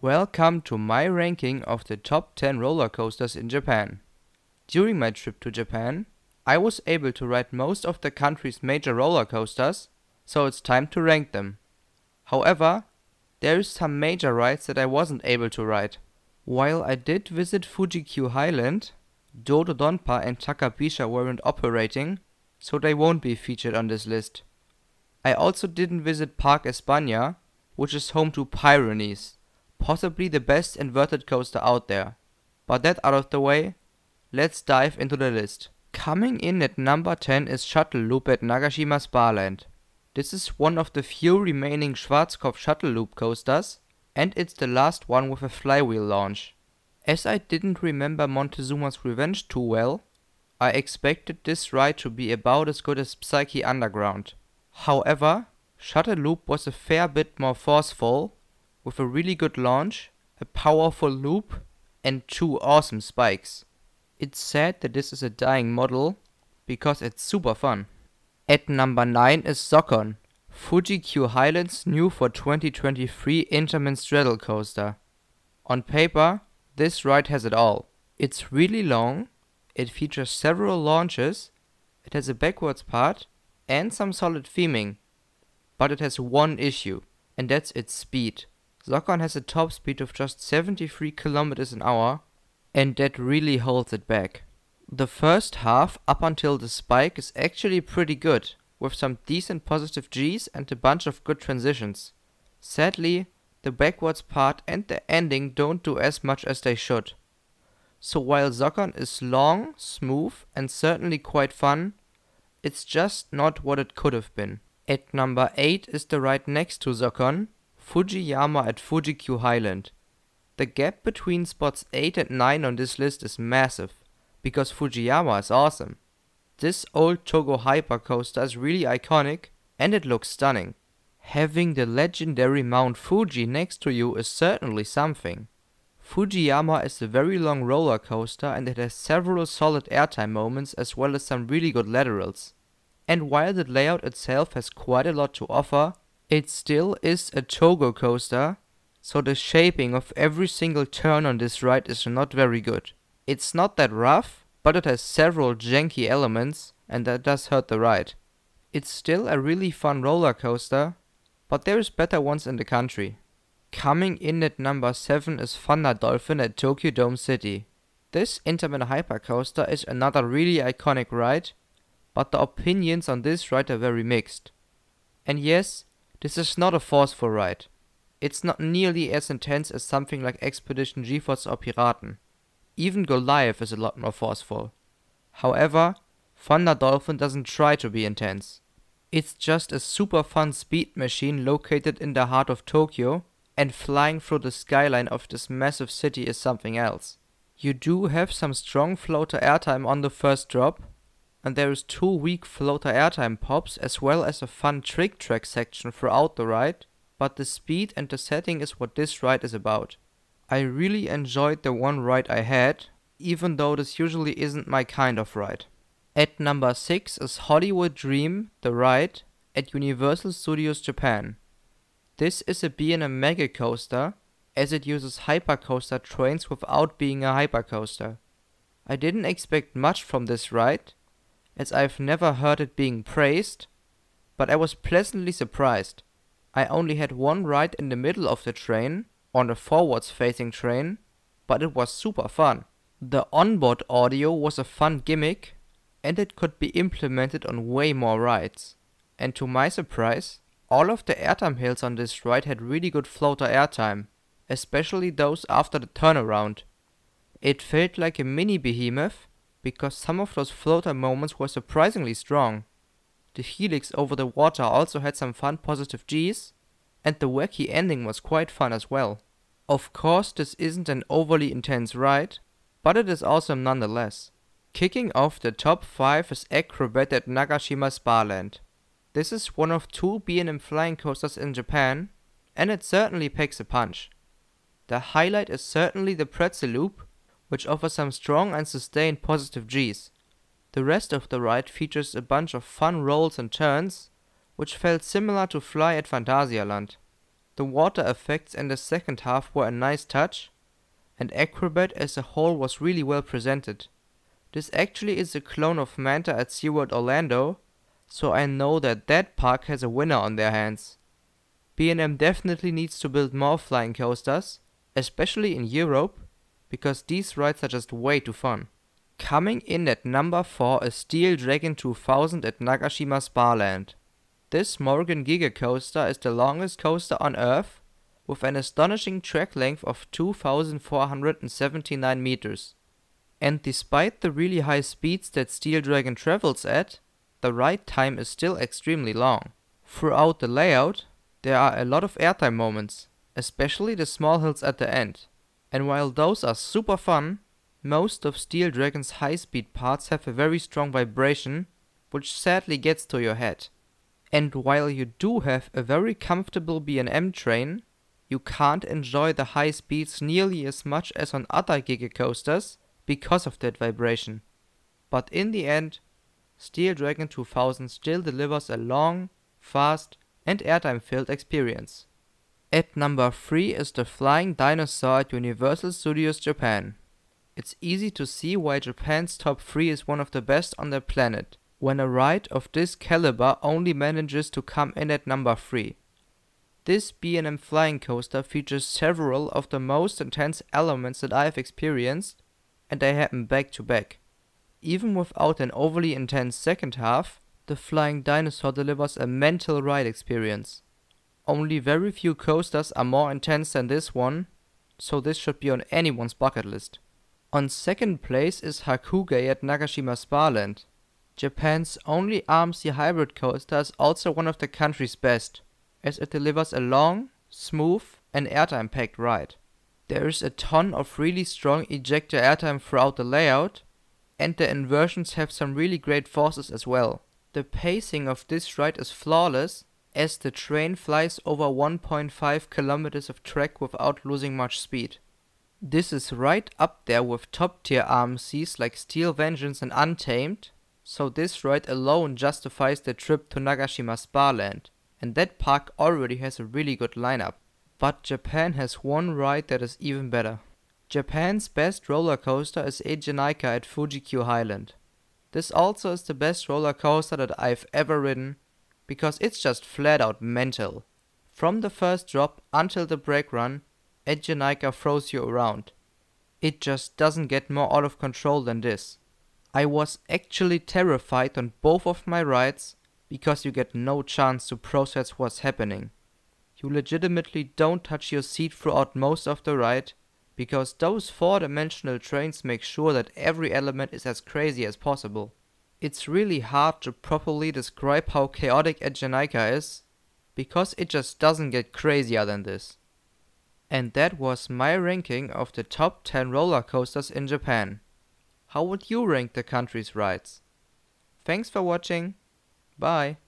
Welcome to my ranking of the top 10 roller coasters in Japan. During my trip to Japan, I was able to ride most of the country's major roller coasters, so it's time to rank them. However, there is some major rides that I wasn't able to ride. While I did visit Fuji-Q Highland, Dodonpa and Takabisha weren't operating, so they won't be featured on this list. I also didn't visit Park España, which is home to Pyrenees, possibly the best inverted coaster out there. But that out of the way, let's dive into the list. Coming in at number 10 is Shuttle Loop at Nagashima Sparland. This is one of the few remaining Schwarzkopf Shuttle Loop coasters, and it's the last one with a flywheel launch. As I didn't remember Montezuma's Revenge too well, I expected this ride to be about as good as Psyche Underground. However, Shuttle Loop was a fair bit more forceful, with a really good launch, a powerful loop, and 2 awesome spikes. It's sad that this is a dying model, because it's super fun. At number 9 is Zokon, Fuji-Q Highland's new for 2023 Intamin straddle coaster. On paper, this ride has it all. It's really long, it features several launches, it has a backwards part, and some solid theming. But it has one issue, and that's its speed. Zokon has a top speed of just 73 km an hour, and that really holds it back. The first half up until the spike is actually pretty good, with some decent positive Gs and a bunch of good transitions. Sadly, the backwards part and the ending don't do as much as they should. So while Zokon is long, smooth, and certainly quite fun, it's just not what it could have been. At number 8 is the ride next to Zokon, Fujiyama at Fuji-Q Highland. The gap between spots 8 and 9 on this list is massive, because Fujiyama is awesome. This old Togo hypercoaster is really iconic, and it looks stunning. Having the legendary Mount Fuji next to you is certainly something. Fujiyama is a very long roller coaster, and it has several solid airtime moments as well as some really good laterals. And while the layout itself has quite a lot to offer, it still is a Togo coaster, so the shaping of every single turn on this ride is not very good. It's not that rough, but it has several janky elements, and that does hurt the ride. It's still a really fun roller coaster, but there is better ones in the country. Coming in at number 7 is Thunder Dolphin at Tokyo Dome City. This Intamin hypercoaster is another really iconic ride, but the opinions on this ride are very mixed. And yes, this is not a forceful ride. It's not nearly as intense as something like Expedition GeForce or Piraten. Even Goliath is a lot more forceful. However, Thunder Dolphin doesn't try to be intense. It's just a super fun speed machine located in the heart of Tokyo, and flying through the skyline of this massive city is something else. You do have some strong floater airtime on the first drop, and there is 2 weak floater airtime pops as well as a fun trick track section throughout the ride, but the speed and the setting is what this ride is about. I really enjoyed the one ride I had, even though this usually isn't my kind of ride. At number 6 is Hollywood Dream, the ride, at Universal Studios Japan. This is a B&M mega coaster, as it uses hypercoaster trains without being a hypercoaster. I didn't expect much from this ride, as I've never heard it being praised, but I was pleasantly surprised. I only had one ride in the middle of the train, on a forwards facing train, but it was super fun. The onboard audio was a fun gimmick, and it could be implemented on way more rides. And to my surprise, all of the airtime hills on this ride had really good floater airtime, especially those after the turnaround. It felt like a mini behemoth, because some of those floater moments were surprisingly strong. The Helix over the water also had some fun positive Gs, and the wacky ending was quite fun as well. Of course, this isn't an overly intense ride, but it is awesome nonetheless. Kicking off the top 5 is Acrobat at Nagashima Sparland. This is one of 2 B&M flying coasters in Japan, and it certainly packs a punch. The highlight is certainly the pretzel loop, which offers some strong and sustained positive Gs. The rest of the ride features a bunch of fun rolls and turns, which felt similar to Fly at Phantasialand. The water effects in the second half were a nice touch, and Acrobat as a whole was really well presented. This actually is a clone of Manta at SeaWorld Orlando, so I know that that park has a winner on their hands. B&M definitely needs to build more flying coasters, especially in Europe, because these rides are just way too fun. Coming in at number 4 is Steel Dragon 2000 at Nagashima Sparland. This Morgan Giga coaster is the longest coaster on Earth, with an astonishing track length of 2,479 meters. And despite the really high speeds that Steel Dragon travels at, the ride time is still extremely long. Throughout the layout, there are a lot of airtime moments, especially the small hills at the end. And while those are super fun, most of Steel Dragon's high-speed parts have a very strong vibration, which sadly gets to your head. And while you do have a very comfortable B&M train, you can't enjoy the high speeds nearly as much as on other Giga coasters because of that vibration. But in the end, Steel Dragon 2000 still delivers a long, fast and airtime-filled experience. At number 3 is the Flying Dinosaur at Universal Studios Japan. It's easy to see why Japan's top 3 is one of the best on the planet, when a ride of this caliber only manages to come in at number 3. This B&M flying coaster features several of the most intense elements that I have experienced, and they happen back to back. Even without an overly intense second half, the Flying Dinosaur delivers a mental ride experience. Only very few coasters are more intense than this one, so this should be on anyone's bucket list. On second place is Hakuge at Nagashima Sparland. Japan's only RMC hybrid coaster is also one of the country's best, as it delivers a long, smooth and airtime-packed ride. There is a ton of really strong ejector airtime throughout the layout, and the inversions have some really great forces as well. The pacing of this ride is flawless, as the train flies over 1.5 kilometers of track without losing much speed. This is right up there with top tier RMCs like Steel Vengeance and Untamed, so this ride alone justifies the trip to Nagashima Sparland, and that park already has a really good lineup. But Japan has one ride that is even better. Japan's best roller coaster is Eijanaika at Fuji-Q Highland. This also is the best roller coaster that I've ever ridden, because it's just flat out mental. From the first drop until the brake run, Eijanaika throws you around. It just doesn't get more out of control than this. I was actually terrified on both of my rides, because you get no chance to process what's happening. You legitimately don't touch your seat throughout most of the ride, because those 4-dimensional trains make sure that every element is as crazy as possible. It's really hard to properly describe how chaotic Eijanaika is, because it just doesn't get crazier than this. And that was my ranking of the top 10 roller coasters in Japan. How would you rank the country's rides? Thanks for watching. Bye.